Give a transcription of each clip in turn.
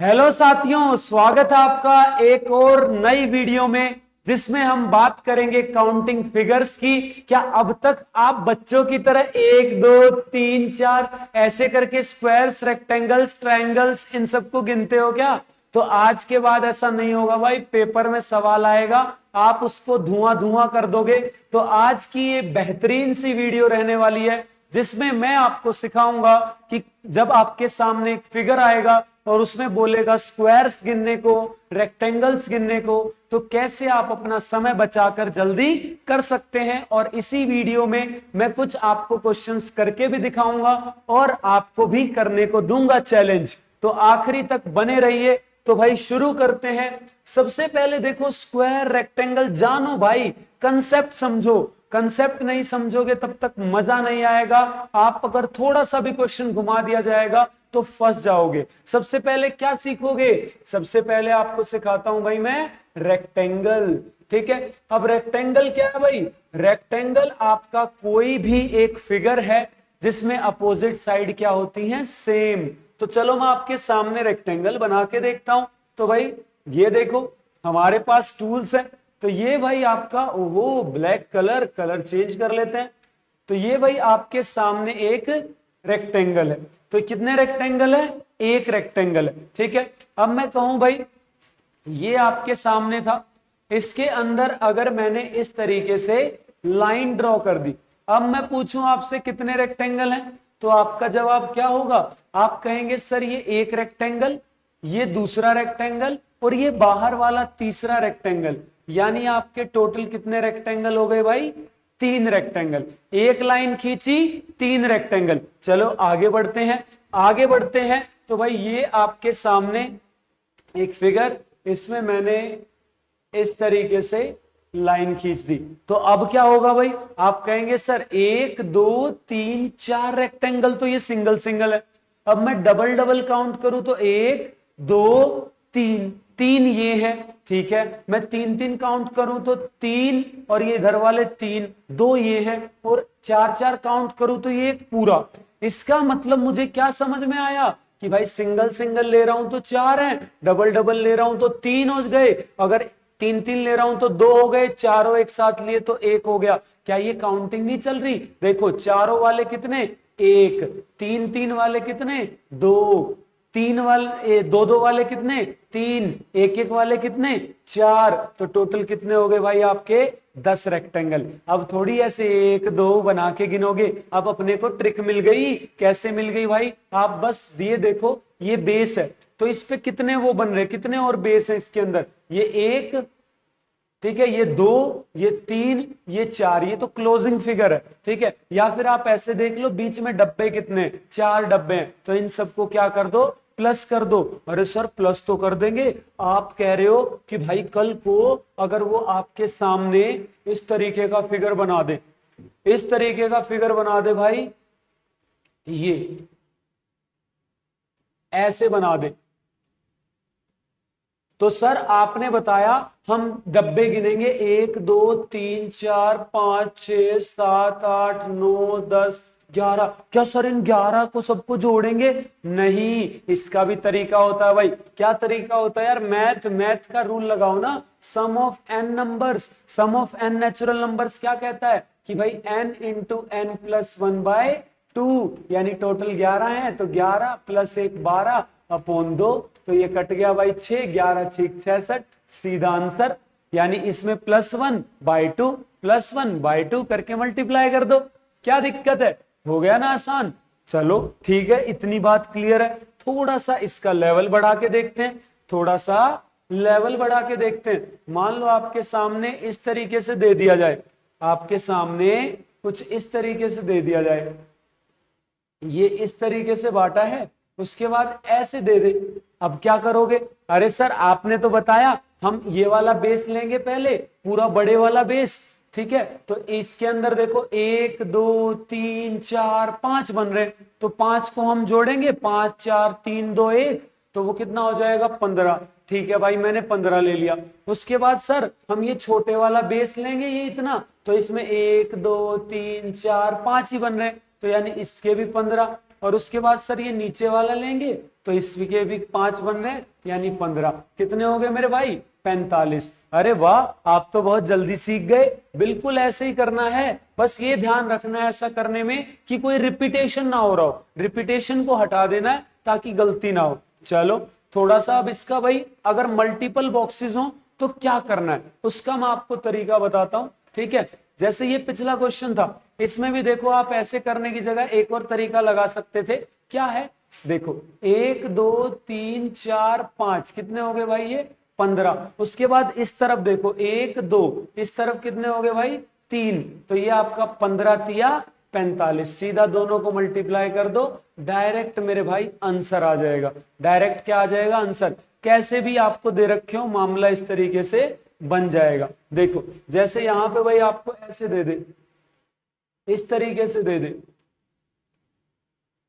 Hello साथियों, स्वागत है आपका एक और नई वीडियो में जिसमें हम बात करेंगे काउंटिंग फिगर्स की। क्या अब तक आप बच्चों की तरह 1 2 3 4 ऐसे करके स्क्वायर्स, रेक्टेंगल्स, ट्रायंगल्स इन सबको गिनते हो क्या? तो आज के बाद ऐसा नहीं होगा भाई। पेपर में सवाल आएगा, आप उसको धुआं धुआं कर दोगे। तो आज की ये बेहतरीन सी वीडियो रहने वाली है जिसमें मैं आपको सिखाऊंगा कि जब आपके सामने एक फिगर आएगा और उसमें बोलेगा स्क्वायर्स गिनने को, रेक्टेंगल्स गिनने को, तो कैसे आप अपना समय बचाकर जल्दी कर सकते हैं। और इसी वीडियो में मैं कुछ आपको क्वेश्चंस करके भी दिखाऊंगा और आपको भी करने को दूंगा चैलेंज। तो आखिरी तक बने रहिए। तो भाई शुरू करते हैं। सबसे पहले देखो, स्क्वायर रेक्टेंगल जानो भाई, कंसेप्ट समझो। कंसेप्ट नहीं समझोगे तब तक मजा नहीं आएगा। आप अगर थोड़ा सा भी क्वेश्चन घुमा दिया जाएगा तो फंस जाओगे। सबसे पहले क्या सीखोगे? सबसे पहले आपको सिखाता हूं भाई मैं रेक्टेंगल। ठीक है, अब रेक्टेंगल क्या है भाई? रेक्टेंगल आपका कोई भी एक फिगर है जिसमें अपोजिट साइड क्या होती है? सेम। तो चलो मैं आपके सामने रेक्टेंगल बना के देखता हूं। तो भाई ये देखो, हमारे पास टूल्स है। तो ये भाई आपका, ओहो ब्लैक कलर, कलर चेंज कर लेते हैं। तो ये भाई आपके सामने एक रेक्टेंगल है। तो कितने रेक्टेंगल है? एक रेक्टेंगल है। ठीक है, अब मैं कहूं भाई ये आपके सामने था, इसके अंदर अगर मैंने इस तरीके से लाइन ड्रॉ कर दी, अब मैं पूछूं आपसे कितने रेक्टेंगल हैं, तो आपका जवाब क्या होगा? आप कहेंगे सर ये एक रेक्टेंगल, ये दूसरा रेक्टेंगल और ये बाहर वाला तीसरा रेक्टेंगल। यानी आपके टोटल कितने रेक्टेंगल हो गए भाई? 3 रेक्टेंगल। एक लाइन खींची, 3 रेक्टेंगल। चलो आगे बढ़ते हैं। आगे बढ़ते हैं तो भाई ये आपके सामने एक फिगर, इसमें मैंने इस तरीके से लाइन खींच दी। तो अब क्या होगा भाई? आप कहेंगे सर 1 2 3 4 रेक्टेंगल तो ये सिंगल सिंगल है। अब मैं डबल डबल काउंट करूं तो 1 2 3, 3 ये है। ठीक है, मैं 3 3 काउंट करूं तो 3, और ये इधर वाले 3, 2 ये है, और 4 4 काउंट करूं तो ये एक पूरा। इसका मतलब मुझे क्या समझ में आया कि भाई सिंगल सिंगल ले रहा हूं तो 4 है, डबल डबल ले रहा हूं तो 3 हो गए, अगर 3 3 ले रहा हूं तो 2 हो गए, चारों एक साथ लिए तो 1 हो गया। क्या ये काउंटिंग नहीं चल रही? देखो चारों वाले कितने? 1, 3 3 वाले कितने? 2, 3 वाले 2 2 वाले कितने? 3, 1 1 वाले कितने? 4। तो टोटल कितने हो गए भाई आपके? 10 रेक्टेंगल। अब थोड़ी ऐसे 1 2 बना के गिनोगे, अब अपने को ट्रिक मिल गई। कैसे मिल गई भाई? आप बस ये देखो, ये बेस है तो इस पे कितने वो बन रहे, कितने और बेस है इसके अंदर? ये 1, ठीक है, ये 2, ये 3, ये 4, ये तो क्लोजिंग फिगर है। ठीक है, या फिर आप ऐसे देख लो, बीच में डब्बे कितने? 4 डब्बे हैं, तो इन सबको क्या कर दो? प्लस कर दो। अरे सर प्लस तो कर देंगे, आप कह रहे हो कि भाई कल को अगर वो आपके सामने इस तरीके का फिगर बना दे, इस तरीके का फिगर बना दे भाई, ये ऐसे बना दे, तो सर आपने बताया हम डब्बे गिनेंगे 1 2 3 4 5 6 7 8 9 10 11। क्या सर इन 11 को सबको जोड़ेंगे? नहीं, इसका भी तरीका होता है भाई। क्या तरीका होता है यार? मैथ का रूल लगाओ ना, sum of n numbers, sum of n natural numbers क्या कहता है कि भाई n इंटू एन प्लस 1/2, यानी टोटल 11 है तो 11 प्लस 1 12 अपॉन 2, तो ये कट गया भाई 6, 11 6 66, सीधा आंसर। यानी इसमें +1/2 +1/2 करके मल्टीप्लाई कर दो। क्या दिक्कत है? हो गया ना आसान। चलो ठीक है, इतनी बात क्लियर है। थोड़ा सा इसका लेवल बढ़ा के देखते हैं, थोड़ा सा लेवल बढ़ा के देखते हैं। मान लो आपके सामने इस तरीके से दे दिया जाए, आपके सामने कुछ इस तरीके से दे दिया जाए, ये इस तरीके से बांटा है, उसके बाद ऐसे दे दे। अब क्या करोगे? अरे सर आपने तो बताया हम ये वाला बेस लेंगे पहले, पूरा बड़े वाला बेस। ठीक है, तो इसके अंदर देखो 1 2 3 4 5 बन रहे, तो 5 को हम जोड़ेंगे, 5 4 3 2 1, तो वो कितना हो जाएगा? 15। ठीक है भाई, मैंने 15 ले लिया। उसके बाद सर हम ये छोटे वाला बेस लेंगे, ये इतना, तो इसमें 1 2 3 4 5 ही बन रहे, तो यानी इसके भी 15। और उसके बाद सर ये नीचे वाला लेंगे तो इसके भी 5 बन रहे हैं, यानी 15। कितने हो गए मेरे भाई? 45। अरे वाह, आप तो बहुत जल्दी सीख गए। बिल्कुल ऐसे ही करना है, बस ये ध्यान रखना है ऐसा करने में कि कोई रिपीटेशन ना हो रहा हो, रिपीटेशन को हटा देना है ताकि गलती ना हो। चलो थोड़ा सा अब इसका भाई अगर मल्टीपल बॉक्सेस हो तो क्या करना है उसका मैं आपको तरीका बताता हूं, ठीक है। जैसे ये पिछला क्वेश्चन था, इसमें भी देखो आप ऐसे करने की जगह एक और तरीका लगा सकते थे। क्या है? देखो 1 2 3 4 5 कितने हो गए भाई? ये 15। उसके बाद इस तरफ देखो 1 2, इस तरफ कितने हो गए भाई? 3। तो ये आपका 15 तिया 45। सीधा दोनों को मल्टीप्लाई कर दो, डायरेक्ट मेरे भाई आंसर आ जाएगा। डायरेक्ट क्या आ जाएगा? आंसर। कैसे भी आपको दे रखे हो मामला इस तरीके से बन जाएगा। देखो जैसे यहां पे भाई आपको ऐसे दे दे, इस तरीके से दे दे,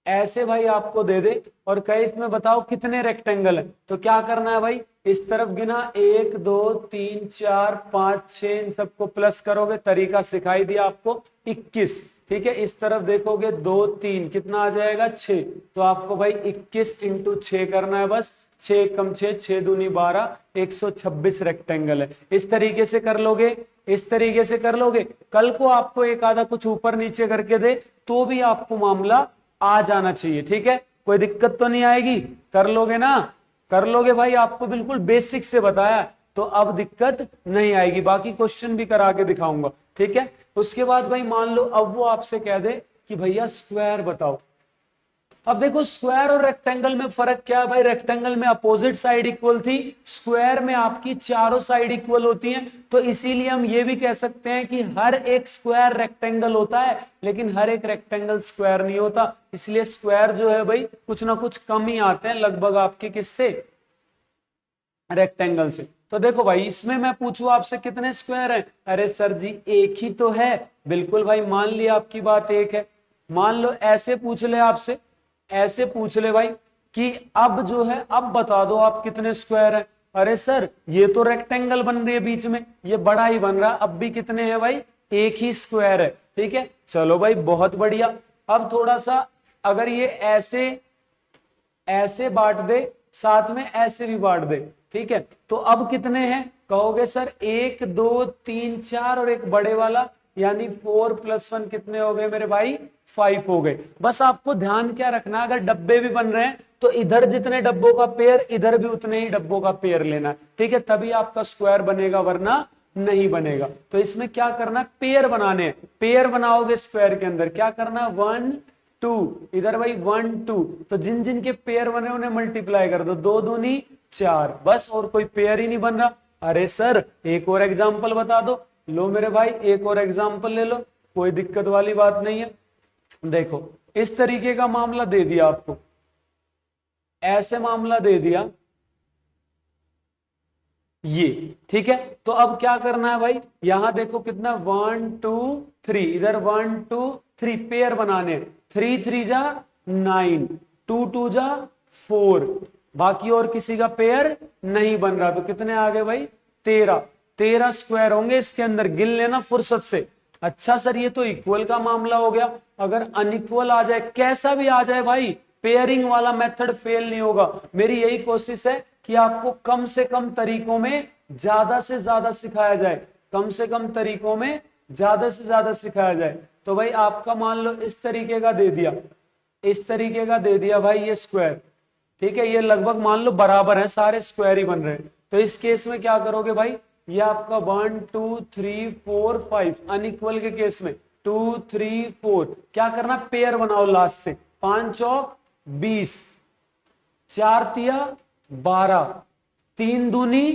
ऐसे भाई आपको दे दे और कहे इसमें बताओ कितने रेक्टेंगल है, तो क्या करना है भाई? इस तरफ गिना 1 2 3 4 5 6, इन सबको प्लस करोगे, तरीका सिखाई दिया आपको, 21। ठीक है, इस तरफ देखोगे 2 3, कितना आ जाएगा? 6। तो आपको भाई 21 इंटू 6 करना है बस। 6 कम 6, 6 दूनी 12, 126 रेक्टेंगल है। इस तरीके से कर लोगे, इस तरीके से कर लोगे। कल को आपको एक आधा कुछ ऊपर नीचे करके दे तो भी आपको मामला आ जाना चाहिए, ठीक है। कोई दिक्कत तो नहीं आएगी, कर लोगे ना? कर लोगे भाई, आपको बिल्कुल बेसिक से बताया तो अब दिक्कत नहीं आएगी। बाकी क्वेश्चन भी करा के दिखाऊंगा, ठीक है। उसके बाद भाई मान लो अब वो आपसे कह दे कि भैया स्क्वायर बताओ। अब देखो स्क्वायर और रेक्टेंगल में फर्क क्या है भाई? रेक्टेंगल में अपोजिट साइड इक्वल थी, स्क्वायर में आपकी चारों साइड इक्वल होती हैं। तो इसीलिए हम ये भी कह सकते हैं कि हर एक स्क्वायर रेक्टेंगल होता है, लेकिन हर एक रेक्टेंगल स्क्वायर नहीं होता। इसलिए स्क्वायर जो है भाई कुछ ना कुछ कम ही आते हैं लगभग आपके किससे? रेक्टेंगल से। तो देखो भाई इसमें मैं पूछूं आपसे कितने स्क्वायर हैं? अरे सर जी एक ही तो है। बिल्कुल भाई, मान लिया आपकी बात एक है। मान लो ऐसे पूछ ले आपसे, ऐसे पूछ ले भाई कि अब जो है अब बता दो आप कितने स्क्वायर है। अरे सर ये तो रेक्टेंगल बन रही है बीच में, ये बड़ा ही बन रहा, अब भी कितने हैं भाई? एक ही स्क्वायर है, ठीक है। चलो भाई बहुत बढ़िया। अब थोड़ा सा अगर ये ऐसे ऐसे बांट दे, साथ में ऐसे भी बांट दे, ठीक है, तो अब कितने हैं? कहोगे सर 1 2 3 4 और एक बड़े वाला, यानी 4 + 1 कितने हो गए मेरे भाई? 5 हो गए। बस आपको ध्यान क्या रखना, अगर डब्बे भी बन रहे हैं तो इधर जितने डब्बों का पेयर, इधर भी उतने ही डब्बों का पेयर लेना, ठीक है, तभी आपका स्क्वायर बनेगा, वरना नहीं बनेगा। तो इसमें क्या करना? पेयर बनाने हैं। पेयर बनाओगे स्क्वायर के अंदर, क्या करना? 1 2, इधर भाई 1 2, तो जिन जिन के पेयर बने उन्हें मल्टीप्लाई कर दो, 2 दूनी 4, बस। और कोई पेयर ही नहीं बन रहा। अरे सर एक और एग्जाम्पल बता दो। लो मेरे भाई एक और एग्जाम्पल ले लो, कोई दिक्कत वाली बात नहीं है। देखो इस तरीके का मामला दे दिया आपको, ऐसे मामला दे दिया ये, ठीक है। तो अब क्या करना है भाई? यहां देखो कितना 1 2 3, इधर 1 2 3 पेयर बनाने। 3 3 जा 9, 2 2 जा 4, बाकी और किसी का पेयर नहीं बन रहा। तो कितने आ गए भाई? 13। 13 स्क्वायर होंगे इसके अंदर, गिन लेना फुर्सत से। अच्छा सर ये तो इक्वल का मामला हो गया, अगर अनइक्वल आ जाए, कैसा भी आ जाए भाई, पेयरिंग वाला मेथड फेल नहीं होगा। मेरी यही कोशिश है कि आपको कम से कम तरीकों में ज्यादा से ज्यादा सिखाया जाए, कम से कम तरीकों में ज्यादा से ज्यादा सिखाया जाए। तो भाई आपका मान लो इस तरीके का दे दिया, इस तरीके का दे दिया भाई ये स्क्वायर, ठीक है, ये लगभग मान लो बराबर है, सारे स्क्वायर ही बन रहे हैं। तो इस केस में क्या करोगे भाई? ये आपका 1 2 3 4 5, अनइक्वल के केस में 2 3 4, क्या करना? पेयर बनाओ लास्ट से। 5 चौक 20, 4 तिया 12, 3 दूनी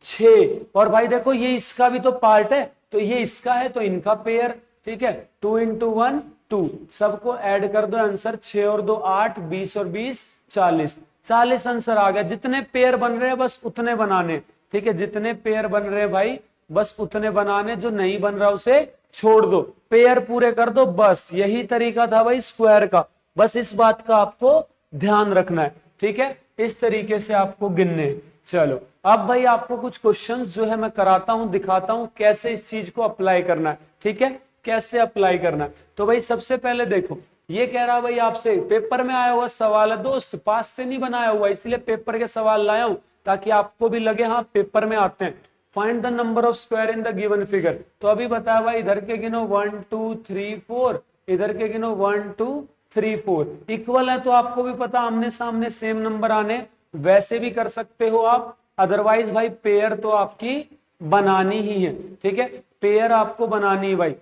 6, और भाई देखो ये इसका भी तो पार्ट है, तो ये इसका है तो इनका पेयर, ठीक है। 2 × 1 2, सबको ऐड कर दो, आंसर 6 और 2 8, 20 और 20 40, 40 आंसर आ गया। जितने पेयर बन रहे हैं बस उतने बनाने, ठीक है, जितने पेयर बन रहे हैं भाई बस उतने बनाने, जो नहीं बन रहा उसे छोड़ दो, पेयर पूरे कर दो, बस यही तरीका था भाई स्क्वायर का। बस इस बात का आपको ध्यान रखना है, ठीक है, इस तरीके से आपको गिनने। चलो अब भाई आपको कुछ क्वेश्चंस जो है मैं कराता हूं, दिखाता हूं कैसे इस चीज को अप्लाई करना है, ठीक है, कैसे अप्लाई करना है। तो भाई सबसे पहले देखो ये कह रहा भाई आपसे पेपर में आया हुआ सवाल है दोस्त, पास से नहीं बनाया हुआ, इसलिए पेपर के सवाल लाया हूं ताकि आपको भी लगे हाँ पेपर में आते हैं। Find the number of square in the given figure. तो अभी बताया भाई इधर के गिनो 1 2 3 4, इधर के गिनो 1 2 3 4, इक्वल है तो आपको भी पता आमने सामने सेम नंबर आने, वैसे भी कर सकते हो आप, अदरवाइज भाई पेयर तो आपकी बनानी ही है, ठीक है, पेयर आपको बनानी है भाई,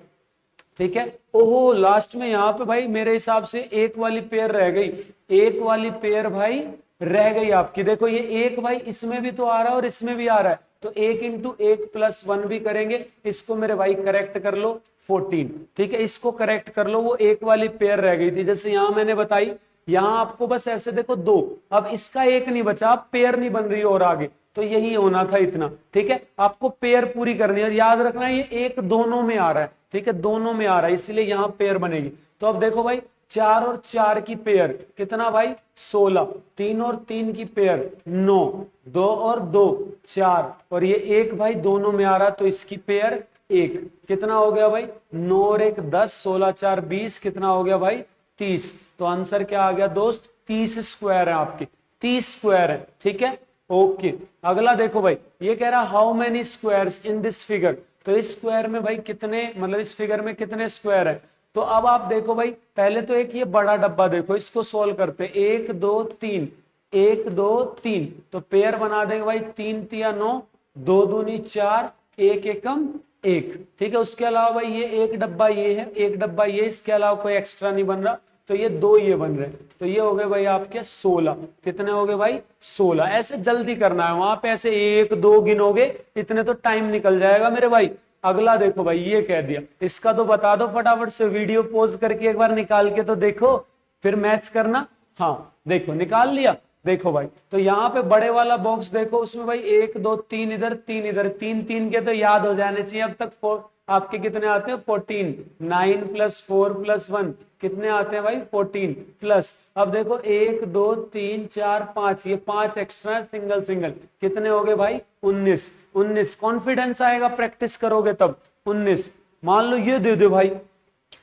ठीक है। ओहो लास्ट में यहाँ पे भाई मेरे हिसाब से एक वाली पेयर रह गई, एक वाली पेयर भाई रह गई आपकी। देखो ये एक भाई इसमें भी तो आ रहा है और इसमें भी आ रहा है, तो 1 इंटू 1 प्लस 1 भी करेंगे, इसको मेरे भाई करेक्ट कर लो 14, ठीक है, इसको करेक्ट कर लो, वो एक वाली पेयर रह गई थी जैसे यहां मैंने बताई, यहां आपको बस ऐसे देखो 2, अब इसका एक नहीं बचा, अब पेयर नहीं बन रही और आगे, तो यही होना था इतना, ठीक है, आपको पेयर पूरी करनी है और याद रखना ये एक दोनों में आ रहा है, ठीक है, दोनों में आ रहा है इसलिए यहां पेयर बनेगी। तो अब देखो भाई 4 और 4 की पेयर कितना भाई 16, 3 और 3 की पेयर 9, 2 और 2 4, और ये एक भाई दोनों में आ रहा तो इसकी पेयर 1, कितना हो गया भाई 9 और 1 10, 16 4 20, कितना हो गया भाई 30। तो आंसर क्या आ गया दोस्त 30 स्क्वायर है आपकी, 30 स्क्वायर है, ठीक है, ओके। अगला देखो भाई ये कह रहा how many squares in this figure, तो इस स्क्वायर में भाई कितने, मतलब इस फिगर में कितने स्क्वायर है। तो अब आप देखो भाई पहले तो एक ये बड़ा डब्बा देखो, इसको सोल्व करते 1 2 3, 1 2 3, तो पेयर बना देंगे भाई 3 तिया 9, 2 दूनी 4, 1 एकम 1, ठीक है। उसके अलावा भाई ये एक डब्बा ये है, एक डब्बा ये, इसके अलावा कोई एक्स्ट्रा नहीं बन रहा, तो ये 2 ये बन रहे, तो ये हो गए भाई आपके 16, कितने हो गए भाई 16। ऐसे जल्दी करना है, वहां पे ऐसे 1 2 गिनोगे इतने तो टाइम निकल जाएगा मेरे भाई। अगला देखो भाई ये कह दिया, इसका तो बता दो फटाफट से, वीडियो पोज करके एक बार निकाल के तो देखो, फिर मैच करना। हाँ देखो निकाल लिया, देखो भाई तो यहाँ पे बड़े वाला बॉक्स देखो, उसमें भाई 1 2 3 इधर 3 इधर, 3 3 के तो याद हो जाने चाहिए अब तक। 4 आपके कितने आते हैं 14, 9 प्लस 4 प्लस 1 कितने आते हैं भाई 14 प्लस, अब देखो 1 2 3 4 5, ये 5 एक्स्ट्रा सिंगल सिंगल, कितने हो गए भाई 19, 19 कॉन्फिडेंस आएगा प्रैक्टिस करोगे तब 19। मान लो ये दे दो भाई,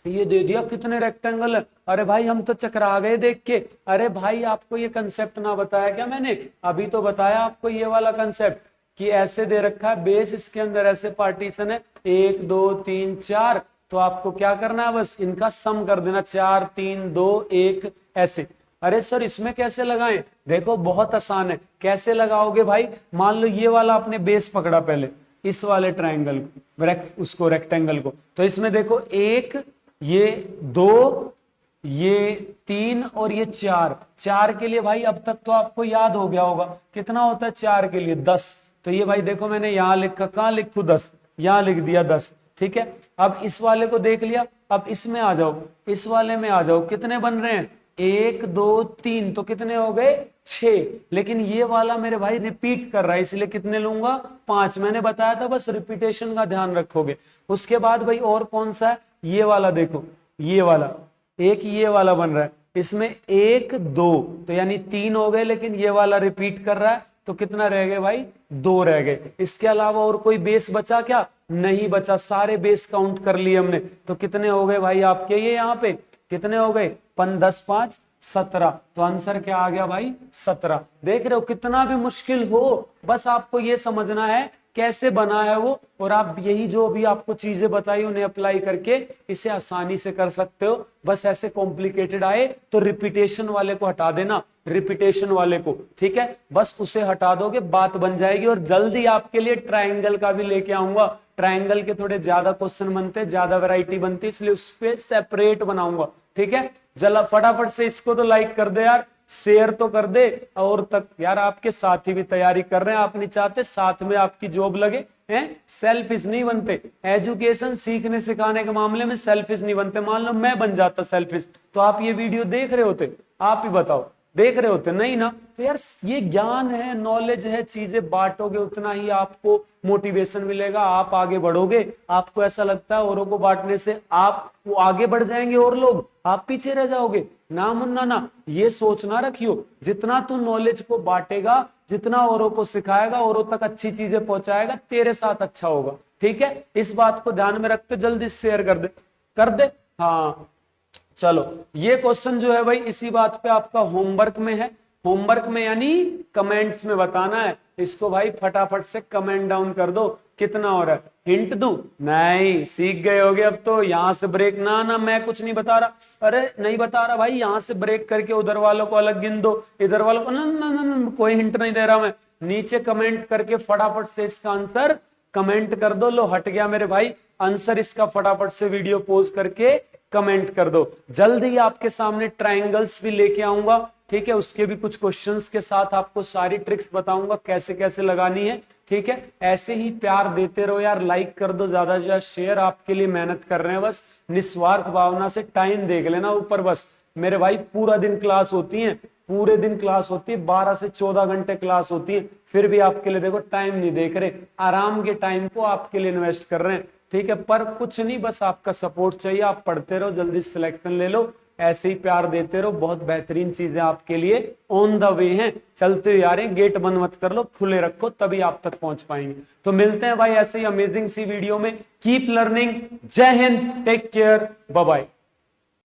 ये दे दिया, कितने रेक्टेंगल है, अरे भाई हम तो चकरा गए देख के। अरे भाई आपको ये कंसेप्ट ना बताया क्या मैंने, अभी तो बताया आपको ये वाला कंसेप्ट कि ऐसे दे रखा है बेस, इसके अंदर ऐसे पार्टीशन है 1 2 3 4, तो आपको क्या करना है बस इनका सम कर देना 4 3 2 1 ऐसे। अरे सर इसमें कैसे लगाएं, देखो बहुत आसान है, कैसे लगाओगे भाई, मान लो ये वाला आपने बेस पकड़ा पहले, इस वाले ट्रायंगल को, उसको रेक्टेंगल को, तो इसमें देखो 1 ये 2 ये 3 और ये 4, 4 के लिए भाई अब तक तो आपको याद हो गया होगा कितना होता है 4 के लिए 10, तो ये भाई देखो मैंने यहां लिखा, कहां लिखूं 10, यहां लिख दिया 10, ठीक है। अब इस वाले को देख लिया, अब इसमें आ जाओ, इस वाले में आ जाओ, कितने बन रहे हैं 1 2 3, तो कितने हो गए 6, लेकिन ये वाला मेरे भाई रिपीट कर रहा है इसलिए कितने लूंगा 5, मैंने बताया था बस रिपीटेशन का ध्यान रखोगे। उसके बाद भाई और कौन सा है, ये वाला देखो, ये वाला एक ये वाला बन रहा है, इसमें 1 2, तो यानी 3 हो गए, लेकिन ये वाला रिपीट कर रहा है तो कितना रह गए भाई 2 रह गए। इसके अलावा और कोई बेस बचा क्या, नहीं बचा, सारे बेस काउंट कर लिए हमने, तो कितने हो गए भाई आपके ये यहाँ पे कितने हो गए 10 5 17, तो आंसर क्या आ गया भाई 17। देख रहे हो कितना भी मुश्किल हो, बस आपको ये समझना है कैसे बना है वो, और आप यही जो अभी आपको चीजें बताई उन्हें अप्लाई करके इसे आसानी से कर सकते हो। बस ऐसे कॉम्प्लिकेटेड आए तो रिपीटेशन वाले को हटा देना, रिपीटेशन वाले को, ठीक है, बस उसे हटा दोगे बात बन जाएगी। और जल्दी आपके लिए ट्रायंगल का भी लेके आऊंगा, ट्रायंगल के थोड़े ज्यादा क्वेश्चन बनते, ज्यादा वैरायटी बनती, इसलिए उस पर सेपरेट बनाऊंगा, ठीक है। जला फटाफट से इसको तो लाइक कर दे यार, शेयर तो कर दे, और तक यार आपके साथी भी तैयारी कर रहे हैं, आप नहीं चाहते साथ में आपकी जॉब लगे हैं, सेल्फिश नहीं बनते, एजुकेशन सीखने सिखाने के मामले में सेल्फिश नहीं बनते। मान लो मैं बन जाता सेल्फिश, तो आप ये वीडियो देख रहे होते, आप ही बताओ देख रहे होते, नहीं ना। तो यार ये ज्ञान है, नॉलेज है, चीजें बांटोगे उतना ही आपको मोटिवेशन मिलेगा, आप आगे बढ़ोगे। आपको ऐसा लगता है औरों को बांटने से आप वो आगे बढ़ जाएंगे और लोग आप पीछे रह जाओगे, ना मुन्ना ना, ये सोचना रखियो, जितना तू नॉलेज को बांटेगा, जितना औरों को सिखाएगा, औरों तक अच्छी चीजें पहुंचाएगा, तेरे साथ अच्छा होगा, ठीक है। इस बात को ध्यान में रखते जल्दी शेयर कर दे, कर दे, हाँ चलो ये क्वेश्चन जो है भाई इसी बात पे आपका होमवर्क में है, होमवर्क में यानी कमेंट्स में बताना है। इसको भाई फटाफट से कमेंट डाउन कर दो कितना हो रहा है। हिंट दूं? नहीं, सीख गए होगे अब तो। यहां से ब्रेक ना ना मैं कुछ नहीं बता रहा, अरे नहीं बता रहा भाई, यहां से ब्रेक करके उधर वालों को अलग गिन दो, इधर वालों को ना ना ना, ना कोई हिंट नहीं दे रहा मैं। नीचे कमेंट करके फटाफट से इसका आंसर कमेंट कर दो। लो हट गया मेरे भाई आंसर इसका, फटाफट से वीडियो पोज करके कमेंट कर दो। जल्द ही आपके सामने ट्रायंगल्स भी लेके आऊंगा, ठीक है, उसके भी कुछ क्वेश्चंस के साथ आपको सारी ट्रिक्स बताऊंगा कैसे कैसे लगानी है, ठीक है। ऐसे ही प्यार देते रहो यार, लाइक कर दो, ज्यादा से ज्यादा शेयर, आपके लिए मेहनत कर रहे हैं बस निस्वार्थ भावना से। टाइम देख लेना ऊपर बस मेरे भाई, पूरा दिन क्लास होती है, पूरे दिन क्लास होती है, 12 से 14 घंटे क्लास होती है, फिर भी आपके लिए देखो टाइम नहीं देख रहे, आराम के टाइम को आपके लिए इन्वेस्ट कर रहे हैं, ठीक है। पर कुछ नहीं, बस आपका सपोर्ट चाहिए, आप पढ़ते रहो, जल्दी सिलेक्शन ले लो, ऐसे ही प्यार देते रहो, बहुत बेहतरीन चीजें आपके लिए ऑन द वे हैं, चलते हुए आ रहे हैं। गेट बंद मत कर लो, खुले रखो, तभी आप तक पहुंच पाएंगे। तो मिलते हैं भाई ऐसे ही अमेजिंग सी वीडियो में। Keep learning. जय हिंद, टेक केयर, बाय बाय।